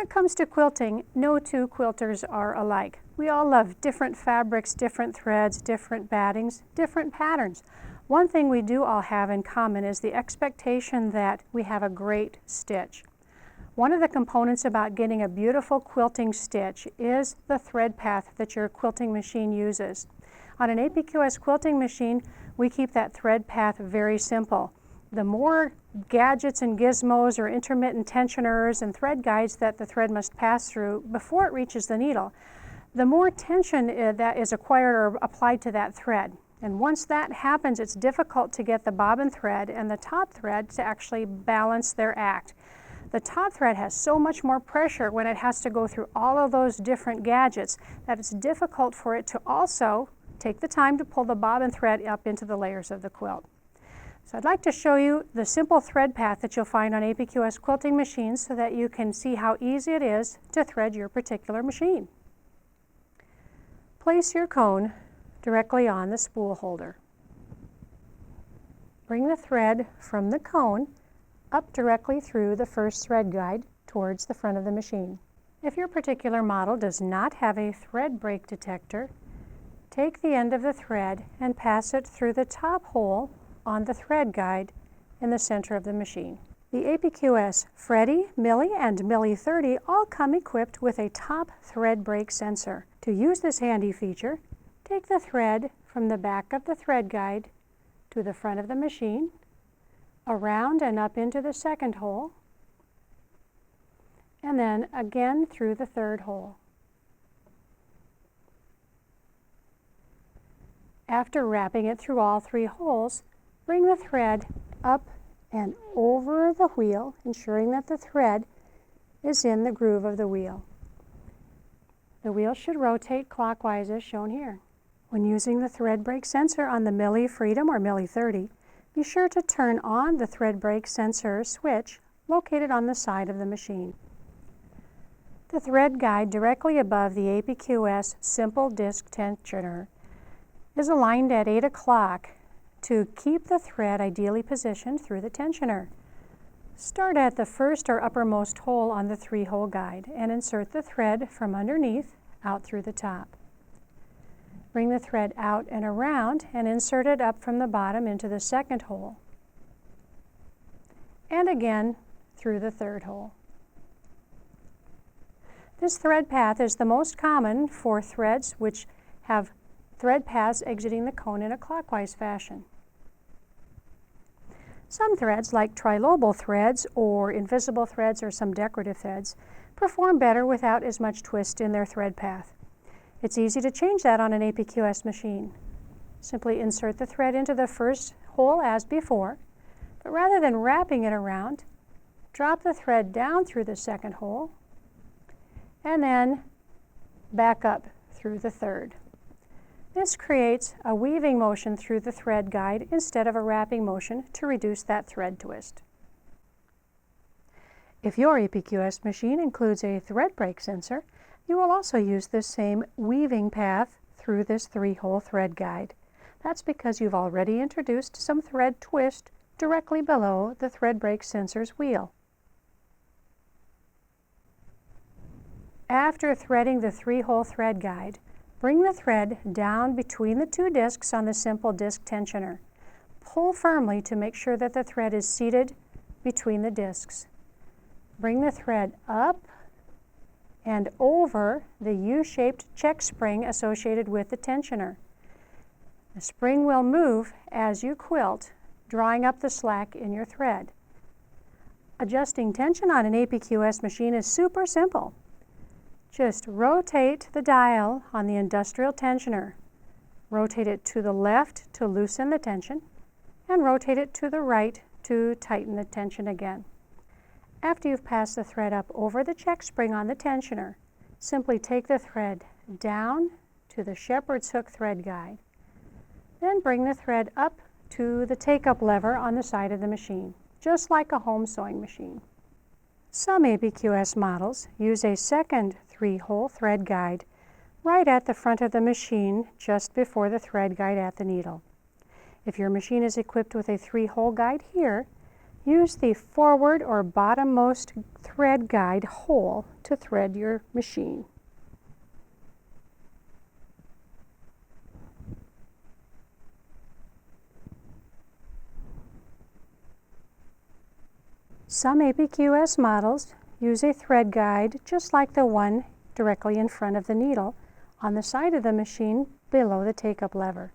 it comes to quilting, no two quilters are alike. We all love different fabrics, different threads, different battings, different patterns. One thing we do all have in common is the expectation that we have a great stitch. One of the components about getting a beautiful quilting stitch is the thread path that your quilting machine uses. On an APQS quilting machine, we keep that thread path very simple. The more gadgets and gizmos or intermittent tensioners and thread guides that the thread must pass through before it reaches the needle, the more tension that is acquired or applied to that thread. And once that happens, it's difficult to get the bobbin thread and the top thread to actually balance their act. The top thread has so much more pressure when it has to go through all of those different gadgets that it's difficult for it to also take the time to pull the bobbin thread up into the layers of the quilt. So I'd like to show you the simple thread path that you'll find on APQS quilting machines so that you can see how easy it is to thread your particular machine. Place your cone directly on the spool holder. Bring the thread from the cone up directly through the first thread guide towards the front of the machine. If your particular model does not have a thread break detector, take the end of the thread and pass it through the top hole on the thread guide in the center of the machine. The APQS Freddy, Milli, and Milli 30 all come equipped with a top thread break sensor. To use this handy feature, take the thread from the back of the thread guide to the front of the machine, around and up into the second hole, and then again through the third hole. After wrapping it through all three holes, bring the thread up and over the wheel, ensuring that the thread is in the groove of the wheel. The wheel should rotate clockwise as shown here. When using the thread break sensor on the Milli Freedom or Milli 30, be sure to turn on the thread break sensor switch located on the side of the machine. The thread guide directly above the APQS Simple Disc Tensioner is aligned at 8 o'clock to keep the thread ideally positioned through the tensioner. Start at the first or uppermost hole on the three-hole guide and insert the thread from underneath out through the top. Bring the thread out and around and insert it up from the bottom into the second hole, and again through the third hole. This thread path is the most common for threads which have thread paths exiting the cone in a clockwise fashion. Some threads, like trilobal threads or invisible threads or some decorative threads, perform better without as much twist in their thread path. It's easy to change that on an APQS machine. Simply insert the thread into the first hole as before, but rather than wrapping it around, drop the thread down through the second hole and then back up through the third. This creates a weaving motion through the thread guide instead of a wrapping motion to reduce that thread twist. If your APQS machine includes a thread break sensor, you will also use this same weaving path through this three-hole thread guide. That's because you've already introduced some thread twist directly below the thread break sensor's wheel. After threading the three-hole thread guide, bring the thread down between the two discs on the simple disc tensioner. Pull firmly to make sure that the thread is seated between the discs. Bring the thread up and over the U-shaped check spring associated with the tensioner. The spring will move as you quilt, drawing up the slack in your thread. Adjusting tension on an APQS machine is super simple. Just rotate the dial on the industrial tensioner. Rotate it to the left to loosen the tension, and rotate it to the right to tighten the tension again. After you've passed the thread up over the check spring on the tensioner, simply take the thread down to the shepherd's hook thread guide. Then bring the thread up to the take-up lever on the side of the machine, just like a home sewing machine. Some APQS models use a second three-hole thread guide right at the front of the machine just before the thread guide at the needle. If your machine is equipped with a three-hole guide here, Use the forward or bottommost thread guide hole to thread your machine. Some APQS models use a thread guide just like the one directly in front of the needle on the side of the machine below the take-up lever.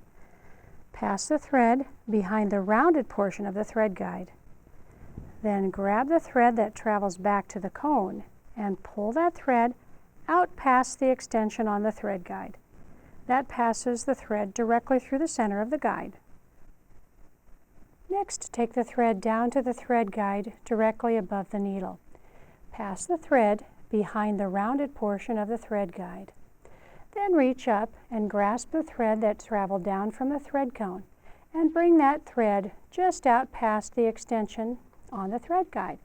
Pass the thread behind the rounded portion of the thread guide. Then grab the thread that travels back to the cone and pull that thread out past the extension on the thread guide. That passes the thread directly through the center of the guide. Next, take the thread down to the thread guide directly above the needle. Pass the thread behind the rounded portion of the thread guide. Then reach up and grasp the thread that traveled down from the thread cone and bring that thread just out past the extension on the thread guide.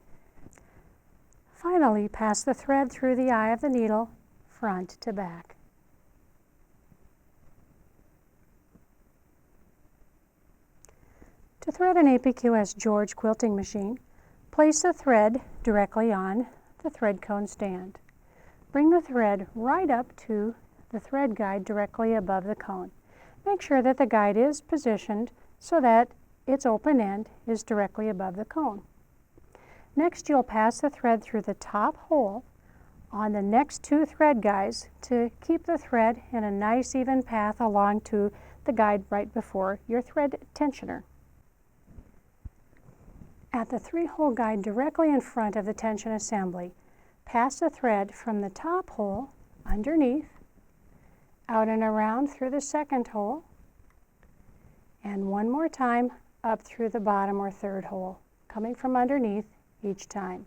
Finally, pass the thread through the eye of the needle, front to back. To thread an APQS George quilting machine, place the thread directly on the thread cone stand. Bring the thread right up to the thread guide directly above the cone. Make sure that the guide is positioned so that its open end is directly above the cone. Next, you'll pass the thread through the top hole on the next two thread guides to keep the thread in a nice even path along to the guide right before your thread tensioner. At the three-hole guide directly in front of the tension assembly, pass the thread from the top hole underneath, out and around through the second hole, and one more time up through the bottom or third hole, coming from underneath each time.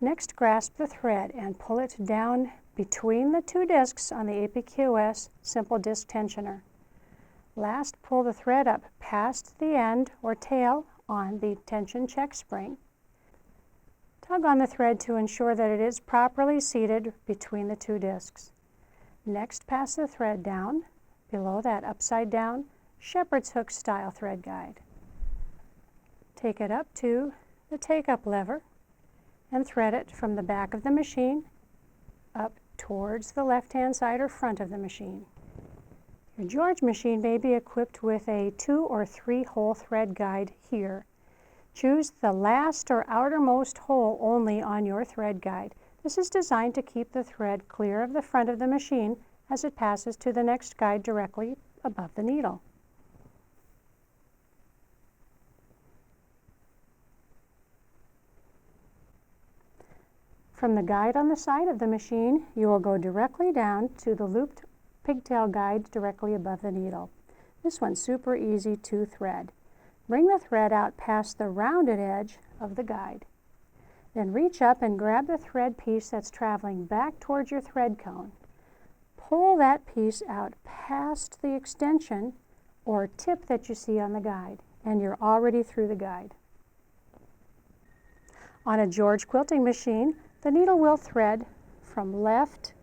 Next, grasp the thread and pull it down between the two discs on the APQS simple disc tensioner. Last, pull the thread up past the end or tail on the tension check spring. Tug on the thread to ensure that it is properly seated between the two discs. Next, pass the thread down below that upside down shepherd's hook style thread guide. Take it up to the take-up lever and thread it from the back of the machine up towards the left-hand side or front of the machine. Your George machine may be equipped with a 2 or 3 hole thread guide here. Choose the last or outermost hole only on your thread guide. This is designed to keep the thread clear of the front of the machine as it passes to the next guide directly above the needle. From the guide on the side of the machine, you will go directly down to the looped pigtail guide directly above the needle. This one's super easy to thread. Bring the thread out past the rounded edge of the guide. Then reach up and grab the thread piece that's traveling back towards your thread cone. Pull that piece out past the extension or tip that you see on the guide, and you're already through the guide. On a George quilting machine, the needle will thread from left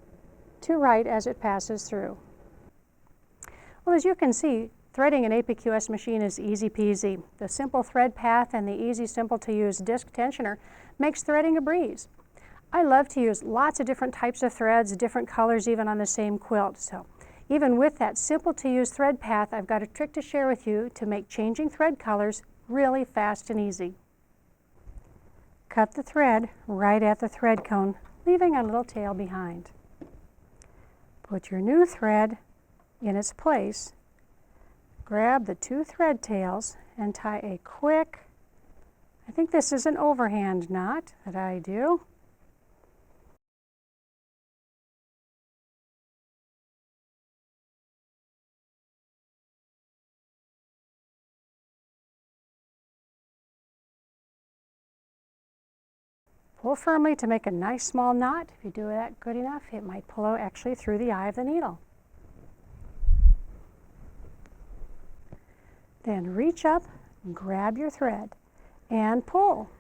to right as it passes through. Well, as you can see, threading an APQS machine is easy peasy. The simple thread path and the easy, simple to use disc tensioner makes threading a breeze. I love to use lots of different types of threads, different colors even on the same quilt. So even with that simple to use thread path, I've got a trick to share with you to make changing thread colors really fast and easy. Cut the thread right at the thread cone, leaving a little tail behind. Put your new thread in its place. Grab the 2 thread tails and tie a quick, I think this is an overhand knot that I do. Pull firmly to make a nice small knot. If you do that good enough, it might pull out actually through the eye of the needle. Then reach up, grab your thread, and pull.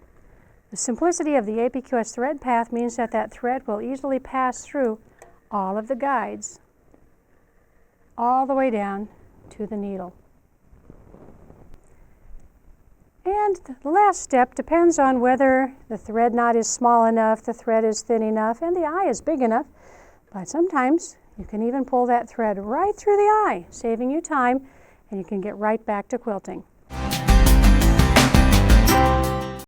The simplicity of the APQS thread path means that that thread will easily pass through all of the guides, all the way down to the needle. And the last step depends on whether the thread knot is small enough, the thread is thin enough, and the eye is big enough. But sometimes you can even pull that thread right through the eye, saving you time, and you can get right back to quilting.